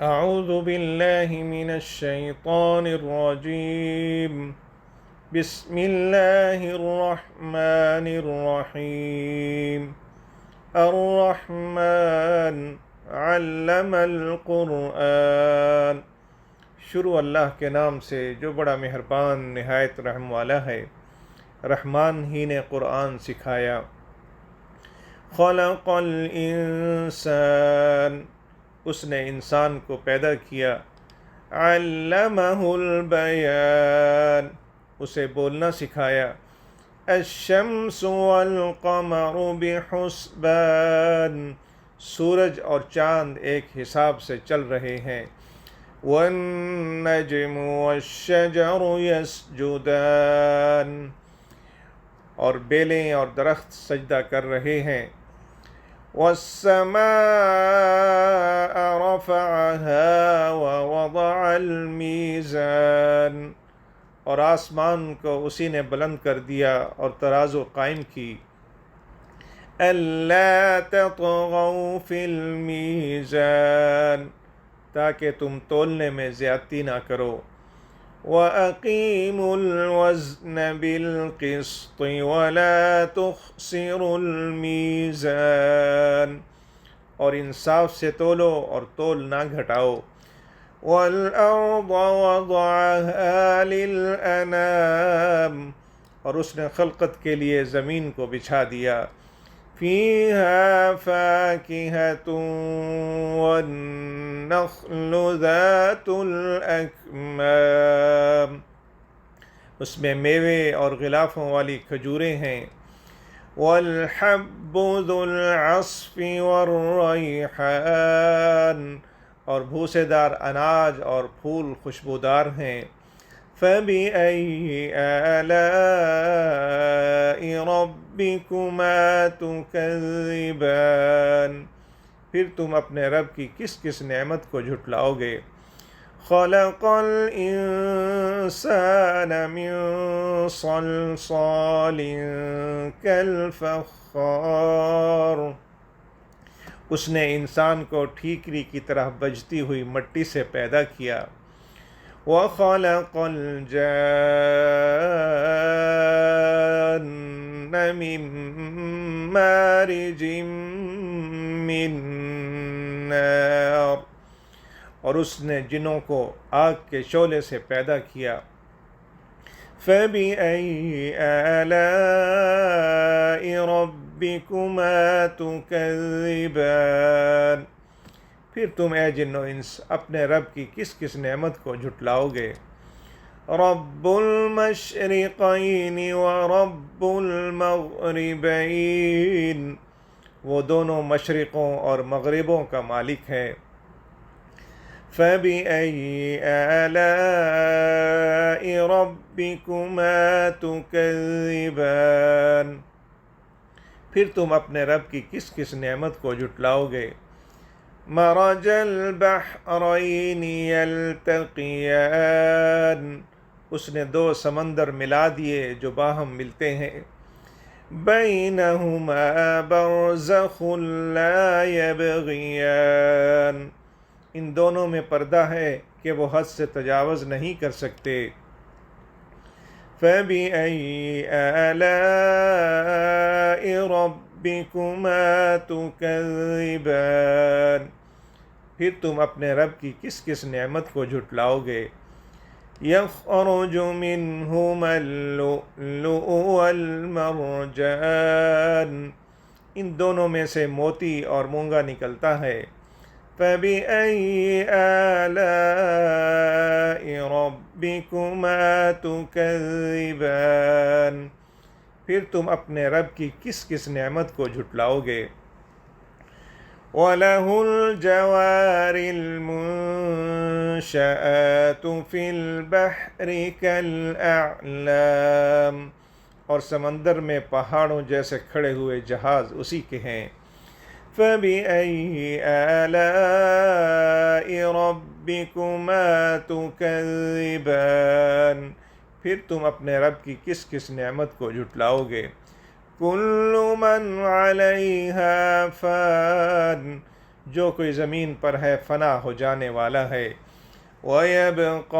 أعوذ بالله من الشيطان الرجيم. بسم الله الرحمن الرحيم. الرحمن علم القرآن. شروع اللہ کے نام سے جو بڑا مہربان نہایت رحم والا ہے۔ رحمان ہی نے قرآن سکھایا۔ خلق الانسان، اس نے انسان کو پیدا کیا۔ علمہ البیان، اسے بولنا سکھایا۔ الشمس والقمر بحسبان، سورج اور چاند ایک حساب سے چل رہے ہیں۔ والنجم والشجر يسجدان، اور بیلیں اور درخت سجدہ کر رہے ہیں۔ والسماء رفعها ووضع الميزان، اور آسمان کو اسی نے بلند کر دیا اور ترازو قائم کی۔ أَلَّا تَطْغَوْا فِي الْمِيزَانِ، تاکہ تم تولنے میں زیادتی نہ کرو۔ وَأَقِيمُوا الْوَزْنَ بِالْقِسْطِ وَلَا تُخْسِرُوا الْمِيزَانَ، اور انصاف سے تولو اور تول نہ گھٹاؤ۔ وَالْأَرْضَ وَضَعَهَا لِلْأَنَامِ، اور اس نے خلقت کے لیے زمین کو بچھا دیا۔ فِيهَا فَاكِهَةٌ وَالنَّخْلُ ذَاتُ الْأَكْمَامِ، اس میں میوے اور غلافوں والی کھجوریں ہیں۔ وَالْحَبُّ ذُو الْعَصْفِ وَالرَّيْحَانُ، اور بھوسے دار اناج اور پھول خوشبودار ہیں۔ فَبِأَيِّ آلَاءِ رَبِّكُمَا تُكَذِّبَانِ، پھر تم اپنے رب کی کس کس نعمت کو جھٹلاؤ گے۔ خَلَقَ الْإِنسَانَ مِنْ صَلْصَالٍ كَالْفَخَّارِ، اس نے انسان کو ٹھیکری کی طرح بجتی ہوئی مٹی سے پیدا کیا۔ وَخَلَقَ الْجَانَّ مِن مَّارِجٍ مِّن نَّارٍ، اور اس نے جنوں کو آگ کے شعلے سے پیدا کیا۔ فَبِأَيِّ آلَاءِ رَبِّكُمَا تُكَذِّبَانِ، پھر تم اے جن و انس اپنے رب کی کس کس نعمت کو جھٹلاؤ گے۔ رب المشرقین ورب المغربین، وہ دونوں مشرقوں اور مغربوں کا مالک ہے۔ فَبِأَيِّ آلَاءِ رَبِّكُمَا تُكَذِّبَانِ، پھر تم اپنے رب کی کس کس نعمت کو جھٹلاؤ گے۔ مرج البحرین یلتقیان، اس نے دو سمندر ملا دیے جو باہم ملتے ہیں۔ بینہما برزخ لا یبغیان، ان دونوں میں پردہ ہے کہ وہ حد سے تجاوز نہیں کر سکتے۔ فَبِأَيِّ آلَاءِ رَبِّكُمَا تُكَذِّبَانِ، پھر تم اپنے رب کی کس کس نعمت کو جھٹلاؤ گے۔ يَخْرُجُ مِنْهُمَا اللُّؤْلُؤُ وَالْمَرْجَانُ، ان دونوں میں سے موتی اور مونگا نکلتا ہے۔ فَبِأَيِّ آلَاءِ رَبِّكُمَا تُكَذِّبَانِ، پھر تم اپنے رب کی کس کس نعمت کو جھٹلاؤ گے۔ وَلَهُ الْجَوَارِ الْمُنشَآتُ فِي الْبَحْرِ كَالْأَعْلَامِ، اور سمندر میں پہاڑوں جیسے کھڑے ہوئے جہاز اسی کے ہیں۔ فَبِأَيِّ آلَاءِ رَبِّكُمَا تُكَذِّبَانِ، پھر تم اپنے رب کی کس کس نعمت کو جھٹلاؤ گے۔ كل من عليها فان جو کوئی زمین پر ہے فنا ہو جانے والا ہے۔ وَيَبْقَى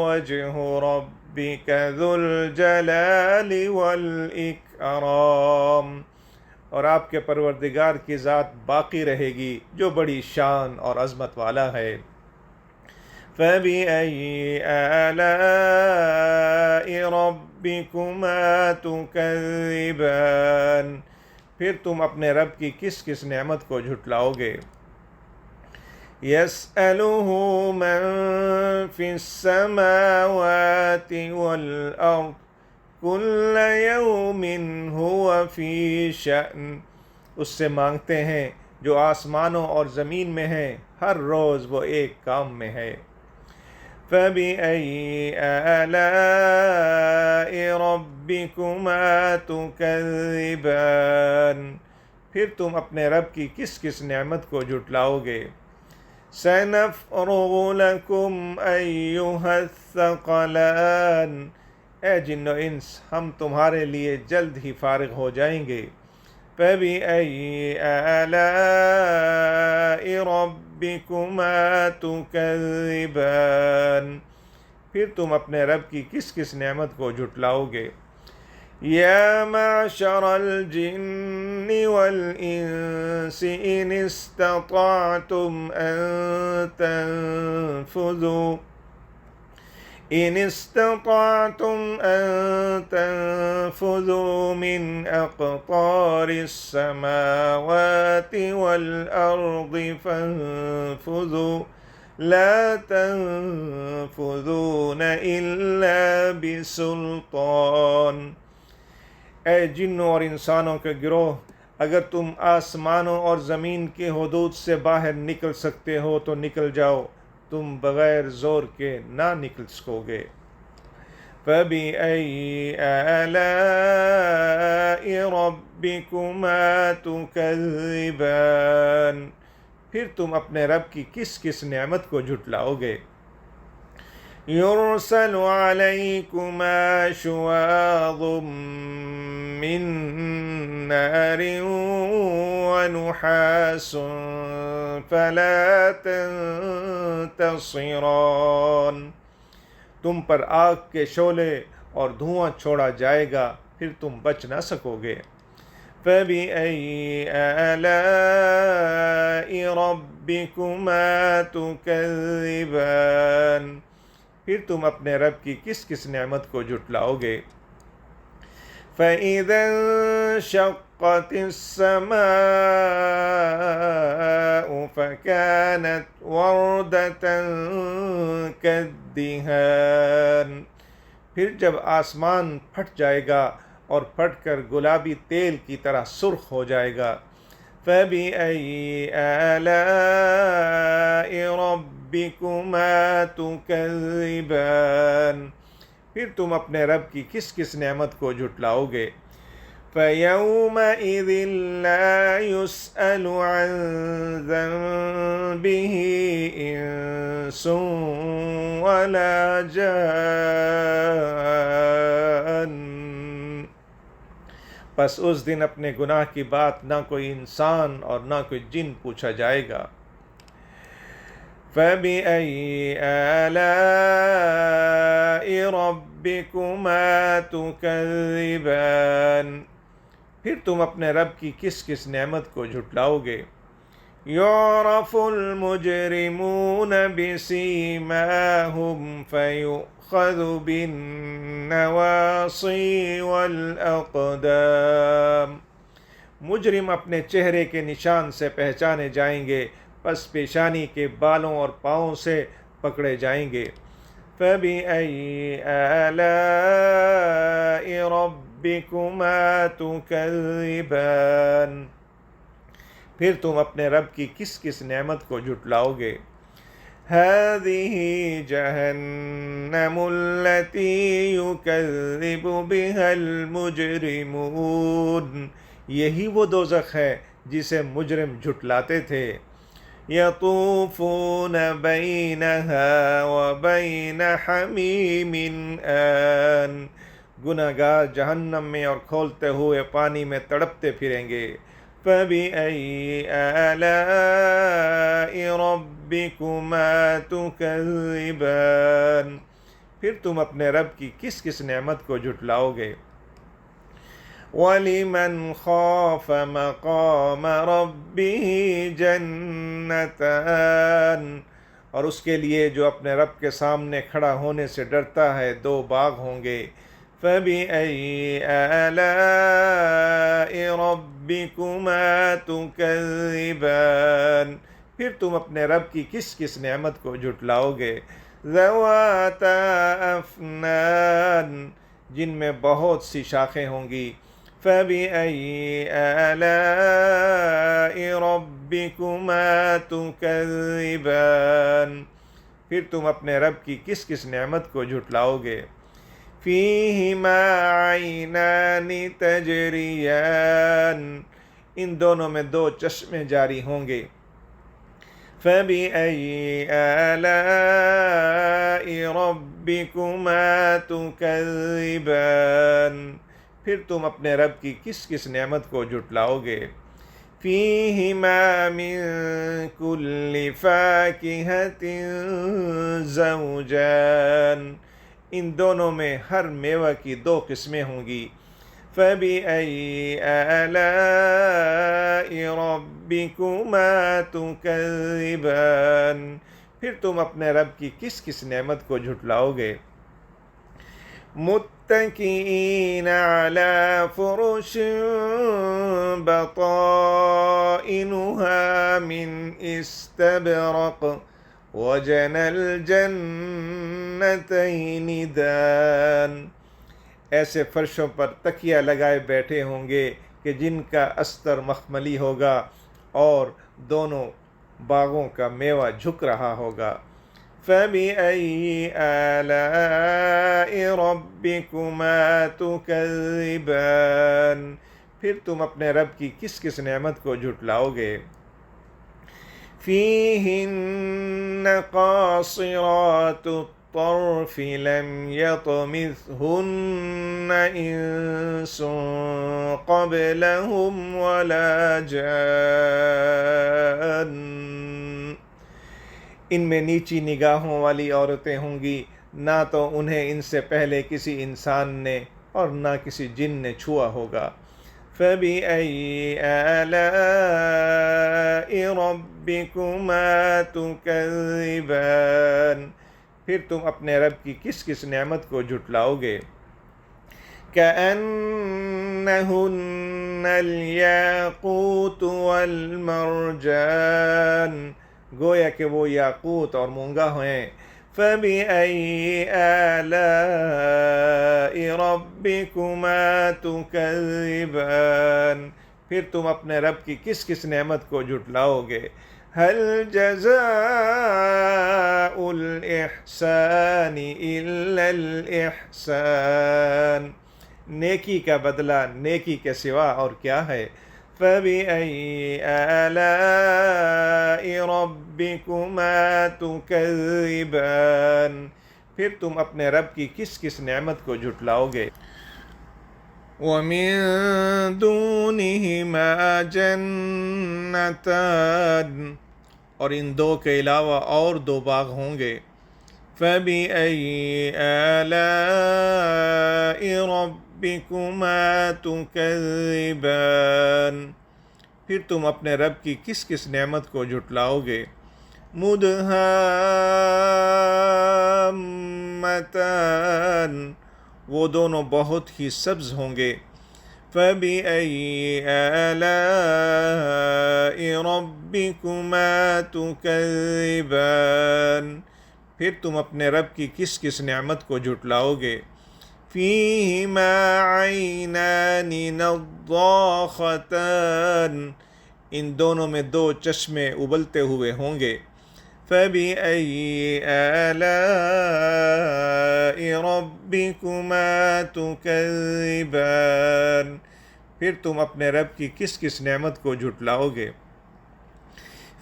وَجْهُ رَبِّكَ ذُو الْجَلَالِ وَالْإِكْرَامِ، اور آپ کے پروردگار کی ذات باقی رہے گی جو بڑی شان اور عظمت والا ہے۔ فَبِأَيِّ آلَاءِ رَبِّكُمَا تُكَذِّبَانِ، پھر تم اپنے رب کی کس کس نعمت کو جھٹلاؤ گے؟ يَسْأَلُهُ مَن فِي السَّمَاوَاتِ وَالْأَرْضِ كُلَّ يَوْمٍ هُوَ فِي شَأْنٍ، اس سے مانگتے ہیں جو آسمانوں اور زمین میں ہیں، ہر روز وہ ایک کام میں ہے۔ فَبِأَيِّ آلَاءِ رَبِّكُمَا تُكَذِّبَانِ، پھر تم اپنے رب کی کس کس نعمت کو جھٹلاؤ گے؟ سَنَفْرُغُ لَكُمْ أَيُّهَا الثَّقَلَانِ، اے جن و انس ہم تمہارے لیے جلد ہی فارغ ہو جائیں گے۔ فَبِأَيِّ آلَاءِ رَبِّكُمَا تُكَذِّبَانِ، پھر تم اپنے رب کی کس کس نعمت کو جھٹلاؤ گے؟ يَا مَعْشَرَ الْجِنِّ وَالْإِنسِ إِنِ اسْتَطَعْتُمْ أَن تَنفُذُوا مِنْ أَقْطَارِ السَّمَاوَاتِ وَالْأَرْضِ فَانفُذُوا لَا تَنفُذُونَ إِلَّا بِسُلْطَانٍ، اے جنوں اور انسانوں کے گروہ، اگر تم آسمانوں اور زمین کی حدود سے باہر نکل سکتے ہو تو نکل جاؤ، تم بغیر زور کے نہ نکل سکو گے۔ فَبِأَيِّ آلَاءِ رَبِّكُمَا تُكَذِّبَانِ، پھر تم اپنے رب کی کس کس نعمت کو جھٹلاؤ گے؟ يُرْسَلُ عَلَيْكُمَا شُوَاظٌ مِّن نَّارٍ وَنُحَاسٌ فَلَا تَنتَصِرَانِ، تم پر آگ کے شعلے اور دھواں چھوڑا جائے گا، پھر تم بچ نہ سکو گے۔ فَبِأَيِّ آلَاءِ رَبِّكُمَا تُكَذِّبَانِ، پھر تم اپنے رب کی کس کس نعمت کو جھٹلاؤ گے؟ فَإِذَا انشَقَّتِ السَّمَاءُ فَكَانَتْ وَرْدَةً كَالدِّهَانِ، پھر جب آسمان پھٹ جائے گا اور پھٹ کر گلابی تیل کی طرح سرخ ہو جائے گا۔ فَبِأَيِّ آلَاءِ رَبِّكُمَا تُكَذِّبَانِ، پھر تم اپنے رب کی کس کس نعمت کو جھٹلاؤ گے؟ فَيَوْمَئِذٍ لَا يُسْأَلُ عَنْ ذَنبِهِ إِنسٌ وَلَا جَانٌّ، پس اس دن اپنے گناہ کی بات نہ کوئی انسان اور نہ کوئی جن پوچھا جائے گا۔ فَبِأَيِّ آلَاءِ رَبِّكُمَا تُكَذِّبَانِ، پھر تم اپنے رب کی کس کس نعمت کو جھٹلاؤ گے؟ يُعْرَفُ الْمُجْرِمُونَ بِسِيمَاهُمْ فَيُؤْخَذُ بِالنَّوَاصِي وَالْأَقْدَامِ، مجرم اپنے چہرے کے نشان سے پہچانے جائیں گے، پس پیشانی کے بالوں اور پاؤں سے پکڑے جائیں گے۔ فَبِأَيِّ آلَاءِ رَبِّكُمَا تُكَذِّبَانِ، پھر تم اپنے رب کی کس کس نعمت کو جھٹلاؤ گے؟ هَٰذِهِ جَهَنَّمُ الَّتِي يُكَذِّبُ بِهَا الْمُجْرِمُونَ، یہی وہ دوزخ ہے جسے مجرم جھٹلاتے تھے۔ يَطُوفُونَ بَيْنَهَا وَبَيْنَ حَمِيمٍ آنٍ، گناہگار جہنم میں اور کھولتے ہوئے پانی میں تڑپتے پھریں گے۔ فَبِأَيِّ آلَاءِ رَبِّكُمَا تُكَذِّبَانِ، پھر تم اپنے رب کی کس کس نعمت کو جھٹلاؤ گے؟ وَلِمَنْ خَافَ مَقَامَ رَبِّهِ جَنَّتَانِ، اور اس کے لیے جو اپنے رب کے سامنے کھڑا ہونے سے ڈرتا ہے دو باغ ہوں گے۔ فَبِأَيِّ آلَاءِ رَبِّكُمَا تُكَذِّبَانِ، پھر تم اپنے رب کی کس کس نعمت کو جھٹلاؤ گے؟ ذَوَاتَا أَفْنَانٍ، جن میں بہت سی شاخیں ہوں گی۔ فَبِأَيِّ آلَاءِ رَبِّكُمَا تُكَذِّبَانِ، پھر تم اپنے رب کی کس کس نعمت کو جھٹلاؤ گے؟ فِيهِمَا عَيْنَانِ تَجْرِيَانِ، ان دونوں میں دو چشمے جاری ہوں گے۔ فَبِأَيِّ آلَاءِ رَبِّكُمَا تُكَذِّبَانِ، پھر تم اپنے رب کی کس کس نعمت کو جھٹلاؤ گے؟ فِيهِمَا مِن كُلِّ فَاكِهَةٍ زَوْجَانِ، ان دونوں میں ہر میوہ کی دو قسمیں ہوں گی۔ فَبِأَيِّ آلَاءِ رَبِّكُمَا تُكَذِّبَانِ، پھر تم اپنے رب کی کس کس نعمت کو جھٹلاؤ گے؟ متکئین علی فرش بطائنها من استبرق وجنى الجنتین دان، ایسے فرشوں پر تکیہ لگائے بیٹھے ہوں گے کہ جن کا استر مخملی ہوگا اور دونوں باغوں کا میوہ جھک رہا ہوگا۔ فَبِأَيِّ آلَاءِ رَبِّكُمَا تُكَذِّبَانِ، پھر تم اپنے رب کی کس کس نعمت کو جھٹلاؤ گے؟ فِيهِنَّ قَاصِرَاتُ الطَّرْفِ لَمْ يَطْمِثْهُنَّ إِنسٌ قَبْلَهُمْ وَلَا جَانٌّ، ان میں نیچی نگاہوں والی عورتیں ہوں گی، نہ تو انہیں ان سے پہلے کسی انسان نے اور نہ کسی جن نے چھوا ہوگا۔ فَبِأَيِّ آلَاءِ رَبِّكُمَا تُكَذِّبَانِ، پھر تم اپنے رب کی کس کس نعمت کو جھٹلاؤ گے؟ كَأَنَّهُنَّ الْيَاقُوتُ وَالْمَرْجَانُ، گویا کہ وہ یاقوت اور مونگا ہیں۔ فَبِأَيِّ آلَاءِ رَبِّكُمَا تُكَذِّبَانِ، پھر تم اپنے رب کی کس کس نعمت کو جھٹلاؤ گے؟ هَلْ جَزَاءُ الْإِحْسَانِ إِلَّا الْإِحْسَانُ، نیکی کا بدلہ نیکی کے سوا اور کیا ہے؟ فَبِأَيِّ آلَاءِ رَبِّكُمَا تُكَذِّبَانِ، پھر تم اپنے رب کی کس کس نعمت کو جھٹلاؤ گے؟ وَمِن دُونِهِمَا جَنَّتَانِ، اور ان دو کے علاوہ اور دو باغ ہوں گے۔ فَبِأَيِّ آلَاءِ رَبِّكُمَا تُكَذِّبَانِ، پھر تم اپنے رب کی کس کس نعمت کو جھٹلاؤ گے؟ مُدْحَامَّتَانِ، وہ دونوں بہت ہی سبز ہوں گے۔ فَبِأَيِّ آلَاءِ رَبِّكُمَا تُكَذِّبَانِ، پھر تم اپنے رب کی کس کس نعمت کو جھٹلاؤ گے؟ فِيهِمَا عَيْنَانِ نَضَّاخَتَانِ، ان دونوں میں دو چشمے ابلتے ہوئے ہوں گے۔ فَبِأَيِّ آلَاءِ رَبِّكُمَا تُكَذِّبَانِ، پھر تم اپنے رب کی کس کس نعمت کو جھٹلاؤ گے؟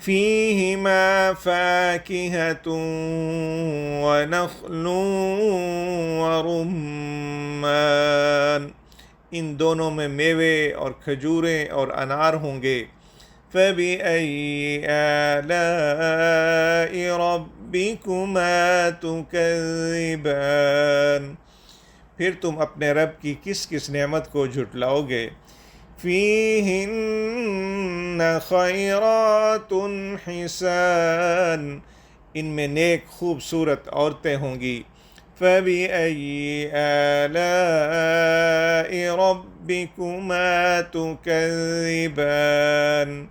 فِيهِمَا فَاكِهَةٌ وَنَخْلٌ وَرُمَّانٌ، ان دونوں میں میوے اور کھجوریں اور انار ہوں گے۔ فَبِأَيِّ آلَاءِ رَبِّكُمَا تُكَذِّبَانِ، پھر تم اپنے رب کی کس کس نعمت کو جھٹلاؤ گے۔ فِيهِنَّ خَيْرَاتٌ حِسَانٌ، ان میں نیک خوبصورت عورتیں ہوں گی۔ فَبِأَيِّ آلَاءِ رَبِّكُمَا تُكَذِّبَانِ،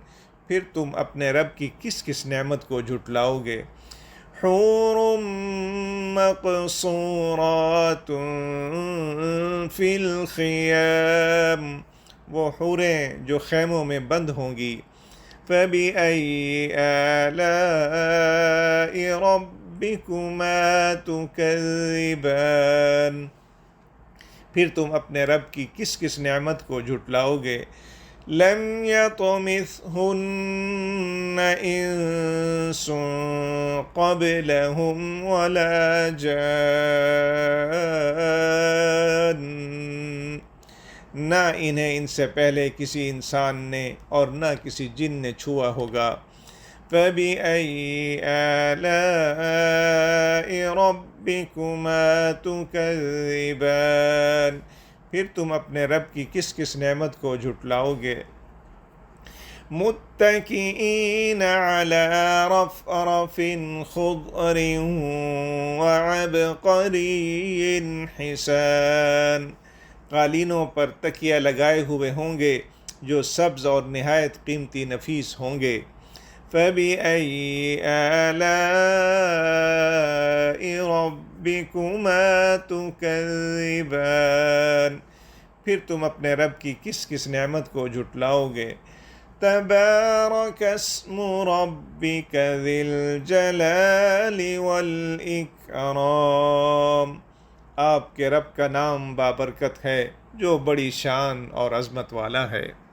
پھر تم اپنے رب کی کس کس نعمت کو جھٹلاؤ گے۔ حور مقصورات فی الخیام، وہ حوریں جو خیموں میں بند ہوں گی۔ فَبِأَيِّ آلَاءِ رَبِّكُمَا تُكَذِّبَانِ، پھر تم اپنے رب کی کس کس نعمت کو جھٹلاؤ گے۔ لَمْ يَطْمِثْهُنَّ إِنسٌ قَبْلَهُمْ وَلَا جَانٌّ، نہ انہیں ان سے پہلے کسی انسان نے اور نہ کسی جن نے چھوا ہوگا۔ فَبِأَيِّ آلَاءِ رَبِّكُمَا تُكَذِّبَانِ، پھر تم اپنے رب کی کس کس نعمت کو جھٹلاؤ گے۔ مُتَّكِئِينَ عَلَى رَفْرَفٍ خُضْرٍ وَعَبْقَرِيٍّ حِسَانٍ، قالینوں پر تکیہ لگائے ہوئے ہوں گے جو سبز اور نہایت قیمتی نفیس ہوں گے۔ فَبِأَيِّ آلَاءِ رَبِّكُمَا تُكَذِّبَانِ، پھر تم اپنے رب کی کس کس نعمت کو جھٹلاؤ گے۔ تبارک اسم ربک ذی الجلال والاکرام، آپ کے رب کا نام بابرکت ہے جو بڑی شان اور عظمت والا ہے۔